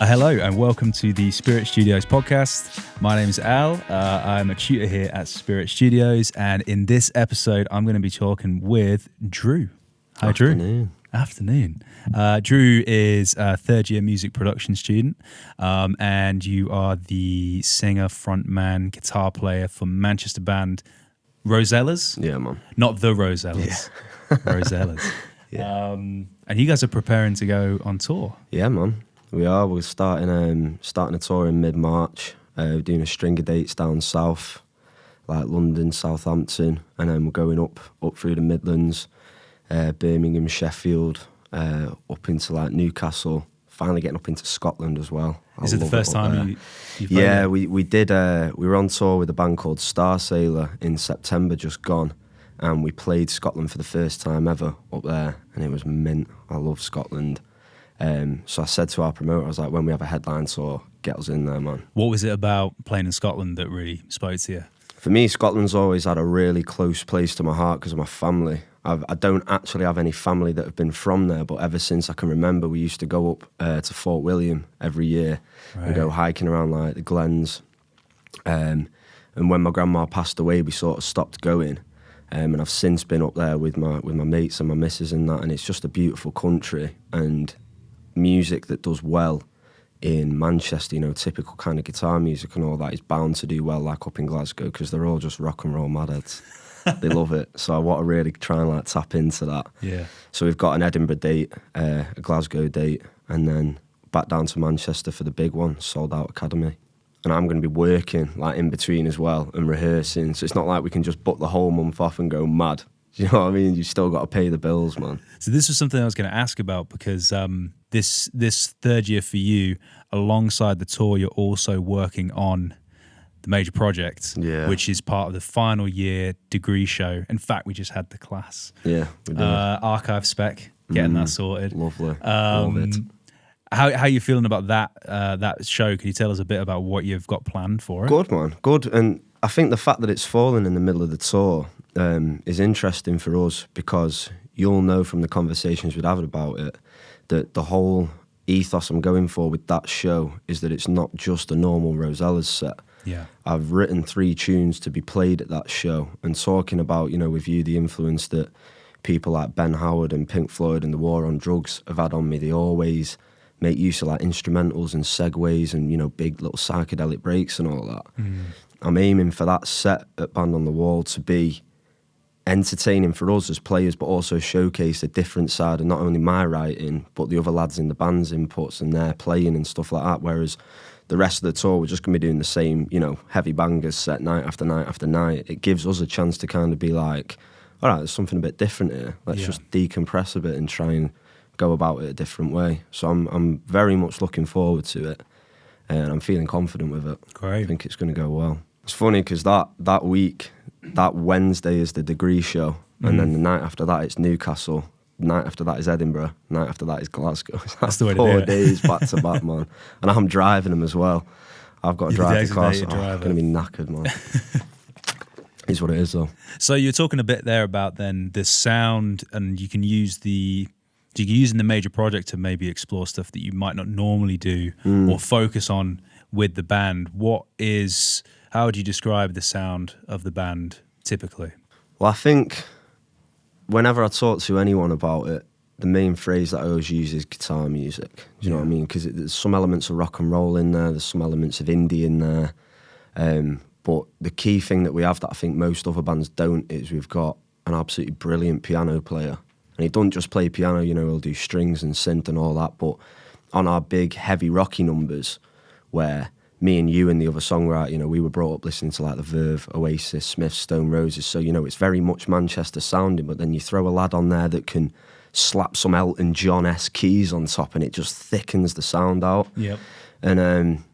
Hello and welcome to the Spirit Studios podcast. My name is Al. I'm a tutor here at Spirit Studios, and in this episode, I'm going to be talking with Drew. Hi, Afternoon. Drew. Afternoon. Drew is a third-year music production student, and you are the singer, frontman, guitar player for Manchester band Rosellas. Yeah, man. Not the Rosellas. Yeah. Rosellas. Yeah. And you guys are preparing to go on tour. Yeah, man. We are. We're starting a tour in mid-March. We're doing a string of dates down south, like London, Southampton, and then we're going up through the Midlands, Birmingham, Sheffield, up into like Newcastle. Finally getting up into Scotland as well. Is it the first time you've played Yeah, there? we did. We were on tour with a band called Star Sailor in September, just gone, and we played Scotland for the first time ever up there, and it was mint. I love Scotland. So I said to our promoter, I was like, when we have a headline tour, get us in there, man. What was it about playing in Scotland that really spoke to you? For me, Scotland's always had a really close place to my heart because of my family. I don't actually have any family that have been from there, but ever since I can remember, we used to go up to Fort William every year and go hiking around like the glens. And when my grandma passed away, we sort of stopped going. And I've since been up there with my mates and my missus and that, and it's just a beautiful country and music that does well in Manchester, you know, typical kind of guitar music and all that is bound to do well like up in Glasgow because they're all just rock and roll madheads. They love it. So I want to really try and like tap into that. Yeah. So we've got an Edinburgh date, a Glasgow date, and then back down to Manchester for the big one, Sold Out Academy. And I'm going to be working like in between as well and rehearsing. So it's not like we can just book the whole month off and go mad. You know what I mean? You've still got to pay the bills, man. So this was something I was going to ask about because this third year for you, alongside the tour, you're also working on the major project, which is part of the final year degree show. In fact, we just had the class. Yeah, we did. Archive spec, getting that sorted. Lovely. Love it. How are you feeling about that show? Can you tell us a bit about what you've got planned for it? Good, man. Good. And I think the fact that it's fallen in the middle of the tour is interesting for us because you'll know from the conversations we've had about it that the whole ethos I'm going for with that show is that it's not just a normal Rosellas set. Yeah. I've written 3 tunes to be played at that show and talking about, you know, with you, the influence that people like Ben Howard and Pink Floyd and the War on Drugs have had on me. They always make use of like instrumentals and segues and, you know, big little psychedelic breaks and all that. I'm aiming for that set at Band on the Wall to be entertaining for us as players, but also showcase a different side of not only my writing, but the other lads in the band's inputs and their playing and stuff like that. Whereas the rest of the tour, we're just going to be doing the same, you know, heavy bangers set night after night after night. It gives us a chance to kind of be like, all right, there's something a bit different here. Let's just decompress a bit and try and go about it a different way. So I'm very much looking forward to it, and I'm feeling confident with it. Great. I think it's going to go well. It's funny because that week, that Wednesday is the degree show, and then the night after that it's Newcastle, night after that is Edinburgh, night after that is Glasgow. That's the way to 4 do it. days back to back, man. And I'm driving them as well. I've got to drive the car, so I'm going to be knackered, man. Is what it is, though. So you're talking a bit there about then the sound, and you can use in the major project to maybe explore stuff that you might not normally do or focus on with the band. How would you describe the sound of the band typically? Well, I think whenever I talk to anyone about it, the main phrase that I always use is guitar music. Do you know what I mean? Because there's some elements of rock and roll in there, there's some elements of indie in there. But the key thing that we have that I think most other bands don't is we've got an absolutely brilliant piano player. And he doesn't just play piano, you know, he'll do strings and synth and all that. But on our big, heavy, rocky numbers, where me and you and the other songwriter, you know, we were brought up listening to like the Verve, Oasis, Smiths, Stone Roses. So, you know, it's very much Manchester sounding, but then you throw a lad on there that can slap some Elton John-esque keys on top and it just thickens the sound out. Yep. And,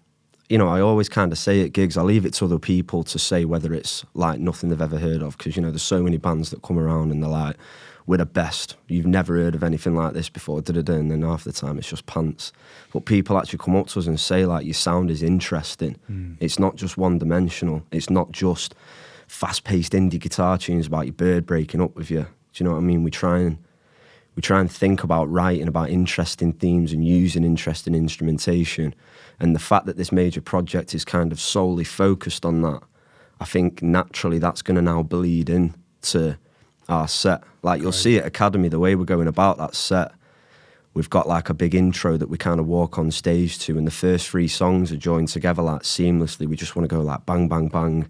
you know, I always kind of say at gigs, I leave it to other people to say whether it's like nothing they've ever heard of, because, you know, there's so many bands that come around and they're like, we're the best. You've never heard of anything like this before, and then half the time it's just pants. But people actually come up to us and say, like, your sound is interesting. It's not just one-dimensional. It's not just fast-paced indie guitar tunes about your bird breaking up with you. Do you know what I mean? We try and We try and think about writing about interesting themes and using interesting instrumentation. And the fact that this major project is kind of solely focused on that, I think naturally that's going to now bleed into our set. Like you'll see at Academy, the way we're going about that set, we've got like a big intro that we kind of walk on stage to, and the first 3 songs are joined together like seamlessly. We just want to go like bang, bang, bang,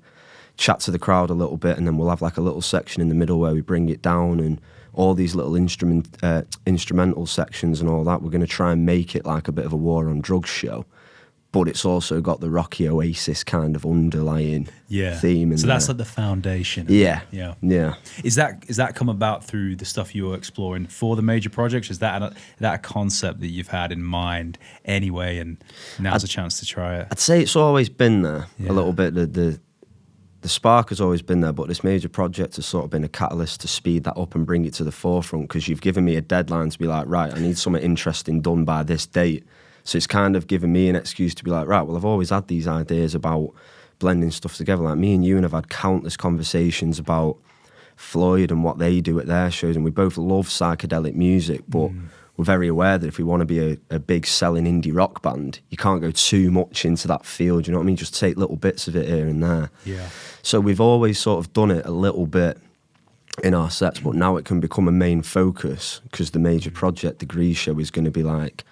chat to the crowd a little bit, and then we'll have like a little section in the middle where we bring it down, and all these little instrumental sections and all that. We're going to try and make it like a bit of a war on drugs show, but it's also got the Rocky Oasis kind of underlying theme. So that's like the foundation. Yeah. Is that come about through the stuff you were exploring for the major projects? Is that a concept that you've had in mind anyway, and now's a chance to try it? I'd say it's always been there a little bit. The spark has always been there, but this major project has sort of been a catalyst to speed that up and bring it to the forefront, because you've given me a deadline to be like, right, I need something interesting done by this date. So it's kind of given me an excuse to be like, right, well, I've always had these ideas about blending stuff together. Like me and you have had countless conversations about Floyd and what they do at their shows, and we both love psychedelic music, but we're very aware that if we want to be a big selling indie rock band, you can't go too much into that field, you know what I mean? Just take little bits of it here and there. Yeah. So we've always sort of done it a little bit in our sets, but now it can become a main focus, because the major project Degree show is going to be like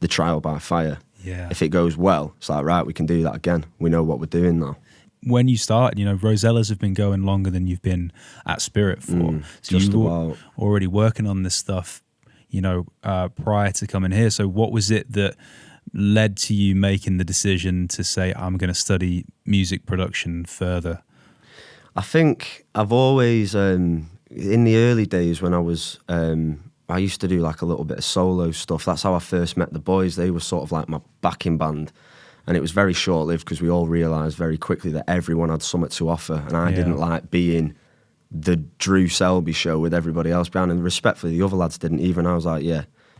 the trial by fire. Yeah. If it goes well, it's like, right, we can do that again. We know what we're doing now. When you started, Rosellas have been going longer than you've been at Spirit for. So just you were about. already working on this stuff, prior to coming here. So what was it that led to you making the decision to say, I'm going to study music production further? I think I've always, in the early days when I used to do like a little bit of solo stuff. That's how I first met the boys. They were sort of like my backing band. And it was very short-lived, because we all realised very quickly that everyone had something to offer. And I didn't like being the Drew Selby show with everybody else behind. And respectfully, the other lads didn't either. And I was like,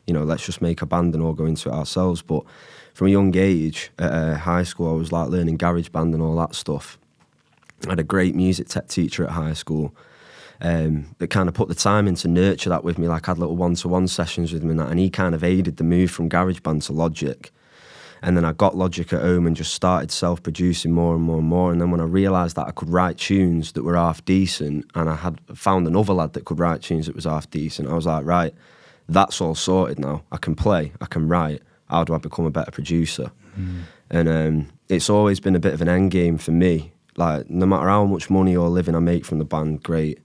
let's just make a band and all go into it ourselves. But from a young age, at high school, I was like learning garage band and all that stuff. I had a great music tech teacher at high school that kind of put the time in to nurture that with me. Like, I had little one-to-one sessions with him and that, and he kind of aided the move from garage band to Logic. And then I got Logic at home and just started self-producing more and more and more. And then when I realised that I could write tunes that were half decent, and I had found another lad that could write tunes that was half decent, I was like, right, that's all sorted now. I can play, I can write. How do I become a better producer? And it's always been a bit of an end game for me. Like, no matter how much money or living I make from the band, great.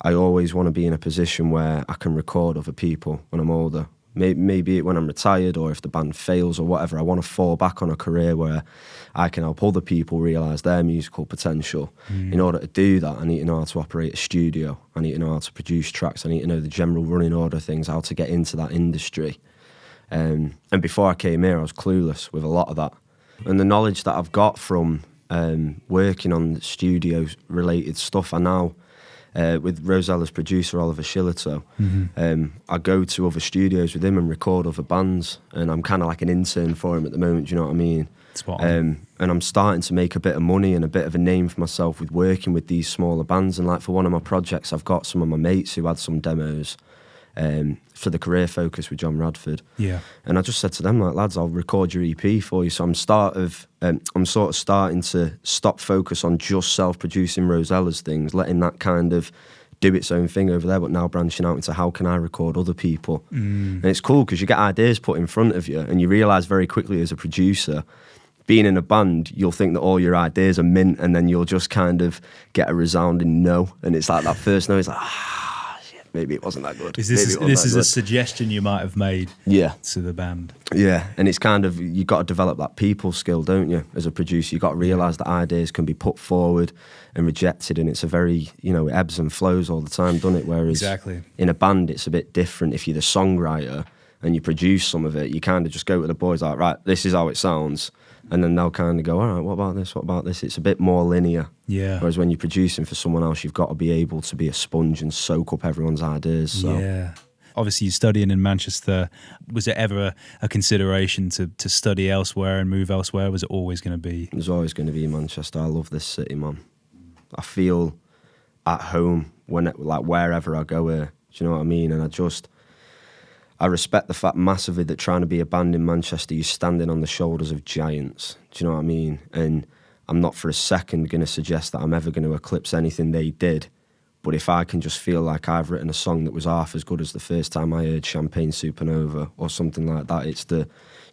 I always want to be in a position where I can record other people when I'm older. Maybe when I'm retired, or if the band fails or whatever. I want to fall back on a career where I can help other people realise their musical potential. In order to do that, I need to know how to operate a studio. I need to know how to produce tracks. I need to know the general running order of things, how to get into that industry. And before I came here, I was clueless with a lot of that. And the knowledge that I've got from working on studio-related stuff, I now... with Rosellas' producer, Oliver Shillito, I go to other studios with him and record other bands, and I'm kind of like an intern for him at the moment, do you know what I mean? And I'm starting to make a bit of money and a bit of a name for myself with working with these smaller bands. And like, for one of my projects, I've got some of my mates who had some demos for the Career Focus with John Radford. Yeah. And I just said to them, like, lads, I'll record your EP for you. So I'm sort of starting to stop focus on just self-producing Rosellas things, letting that kind of do its own thing over there, but now branching out into how can I record other people. And it's cool because you get ideas put in front of you, and you realise very quickly as a producer, being in a band, you'll think that all your ideas are mint, and then you'll just kind of get a resounding no. And it's like that first no is like, maybe it wasn't that good. This is a suggestion you might have made to the band. Yeah, and it's kind of, you got to develop that people skill, don't you, as a producer? You got to realise that ideas can be put forward and rejected, and it's a very, it ebbs and flows all the time, doesn't it? Whereas in a band, it's a bit different. If you're the songwriter and you produce some of it, you kind of just go to the boys like, right, this is how it sounds. And then they'll kind of go, all right, what about this? What about this? It's a bit more linear. Yeah. Whereas when you're producing for someone else, you've got to be able to be a sponge and soak up everyone's ideas. So. Yeah. Obviously, you're studying in Manchester. Was it ever a consideration to study elsewhere and move elsewhere? Was it always going to be? It was always going to be Manchester. I love this city, man. I feel at home wherever I go here. Do you know what I mean? And I respect the fact massively that trying to be a band in Manchester, you're standing on the shoulders of giants. Do you know what I mean? And I'm not for a second going to suggest that I'm ever going to eclipse anything they did. But if I can just feel like I've written a song that was half as good as the first time I heard Champagne Supernova or something like that, it's the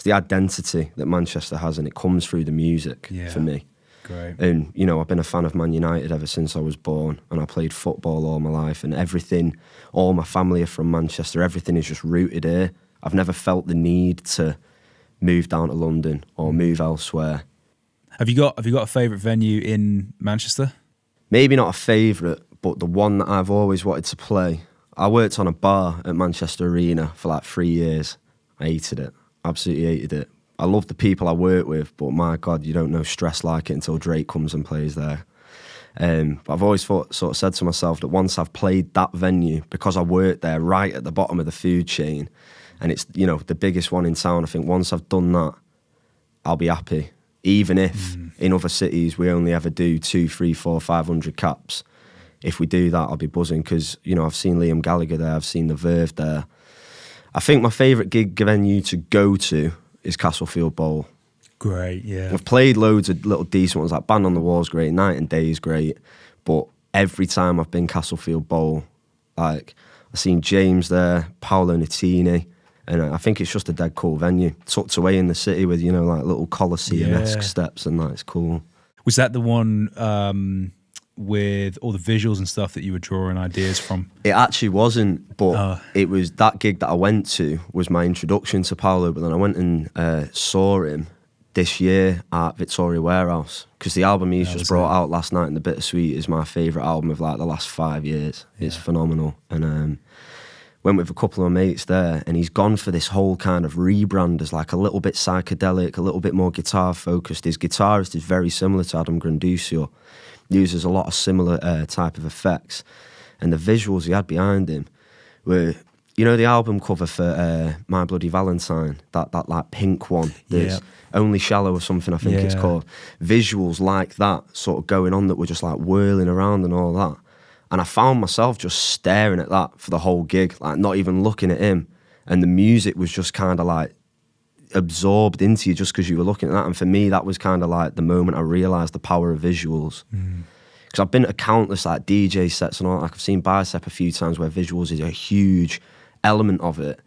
identity that Manchester has, and it comes through the music for me. Great. And, you know, I've been a fan of Man United ever since I was born, and I played football all my life, and everything, all my family are from Manchester, everything is just rooted here. I've never felt the need to move down to London or move elsewhere. Have you got a favourite venue in Manchester? Maybe not a favourite, but the one that I've always wanted to play. I worked on a bar at Manchester Arena for like 3 years. I hated it. Absolutely hated it. I love the people I work with, but my God, you don't know stress like it until Drake comes and plays there. But I've always sort of said to myself that once I've played that venue, because I worked there right at the bottom of the food chain, and it's, you know, the biggest one in town, I think once I've done that, I'll be happy. Even if in other cities we only ever do 200, 300, 400, 500 caps. If we do that, I'll be buzzing because, you know, I've seen Liam Gallagher there, I've seen The Verve there. I think my favourite gig venue to go to is Castlefield Bowl. Great, yeah. I've played loads of little decent ones, like Band on the Wall's great, Night and Day is great, but every time I've been Castlefield Bowl, like, I've seen James there, Paolo Nutini, and I think it's just a dead cool venue, tucked away in the city with, you know, like little Colosseum-esque steps, and that's cool. Was that the one with all the visuals and stuff that you were drawing ideas from? It actually wasn't, but it was that gig that I went to was my introduction to Paolo, but then I went and saw him this year at Victoria Warehouse, because the album he's just brought out last night, and The Bittersweet, is my favourite album of like the last 5 years. Yeah. It's phenomenal. And went with a couple of mates there, and he's gone for this whole kind of rebrand as like a little bit psychedelic, a little bit more guitar focused. His guitarist is very similar to Adam Grandusio, uses a lot of similar type of effects, and the visuals he had behind him were, you know, the album cover for My Bloody Valentine, that like pink one, there's Only Shallow or something I think it's called, visuals like that sort of going on that were just like whirling around and all that. And I found myself just staring at that for the whole gig, like not even looking at him. And the music was just kind of like absorbed into you just because you were looking at that. And for me, that was kind of like the moment I realised the power of visuals. Because I've been to countless like DJ sets and all that. Like, I've seen Bicep a few times where visuals is a huge element of it.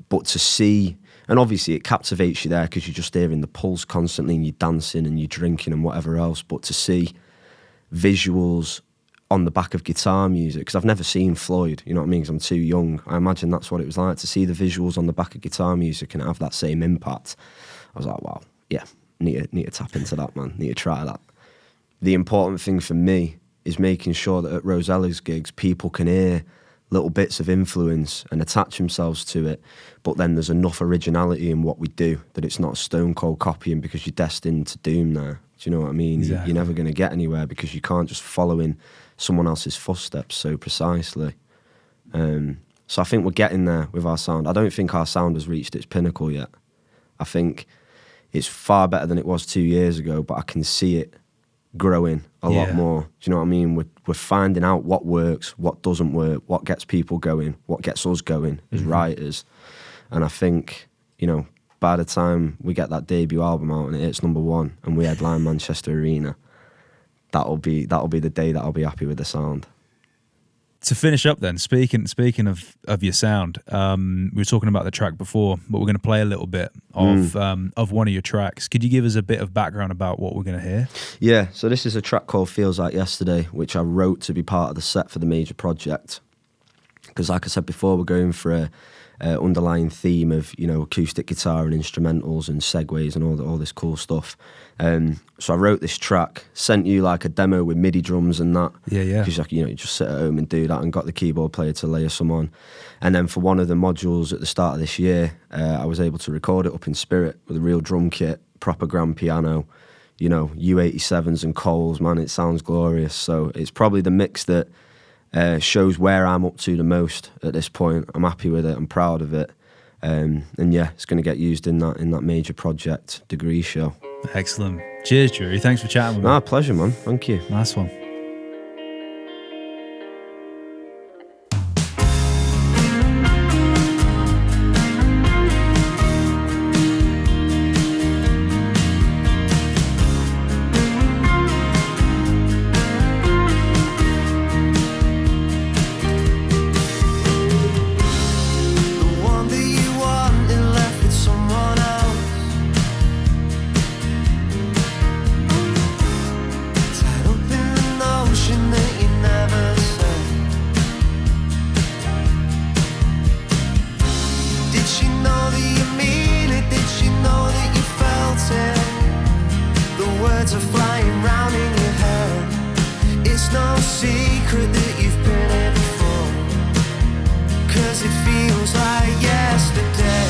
But to see, and obviously it captivates you there because you're just hearing the pulse constantly and you're dancing and you're drinking and whatever else. But to see visuals on the back of guitar music, because I've never seen Floyd, you know what I mean, because I'm too young. I imagine that's what it was like to see the visuals on the back of guitar music and have that same impact. I was like, wow, yeah, need to tap into that, man. Need to try that. The important thing for me is making sure that at Rosellas gigs, people can hear little bits of influence and attach themselves to it, but then there's enough originality in what we do that it's not stone cold copying because you're destined to doom there. Do you know what I mean? Exactly. You're never going to get anywhere because you can't just follow in someone else's footsteps so precisely. So I think we're getting there with our sound. I don't think our sound has reached its pinnacle yet. I think it's far better than it was 2 years ago, but I can see it growing a lot more. Do you know what I mean? We're finding out what works, what doesn't work, what gets people going, what gets us going as writers. And I think, you know, by the time we get that debut album out and it hits #1 and we headline Manchester Arena, that'll be the day that I'll be happy with the sound. To finish up then, speaking of your sound, we were talking about the track before, but we're going to play a little bit of one of your tracks. Could you give us a bit of background about what we're going to hear? Yeah, so this is a track called Feels Like Yesterday, which I wrote to be part of the set for the major project. Because like I said before, we're going for a underlying theme of, you know, acoustic guitar and instrumentals and segues and all this cool stuff. So I wrote this track, sent you like a demo with MIDI drums and that. Yeah. Because you know, you just sit at home and do that, and got the keyboard player to layer some on. And then for one of the modules at the start of this year, I was able to record it up in Spirit with a real drum kit, proper grand piano, you know, U87s and Coles, man, it sounds glorious. So it's probably the mix that shows where I'm up to the most at this point. I'm happy with it, I'm proud of it. And yeah, it's going to get used in that major project degree show. Excellent. Cheers, Drew. Thanks for chatting with me. Pleasure, man. Thank you. Nice one. Clouds are flying round in your head. It's no secret that you've been here before, 'cause it feels like yesterday.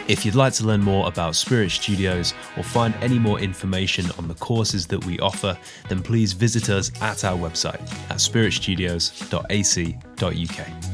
If you'd like to learn more about Spirit Studios or find any more information on the courses that we offer, then please visit us at our website at spiritstudios.ac.uk.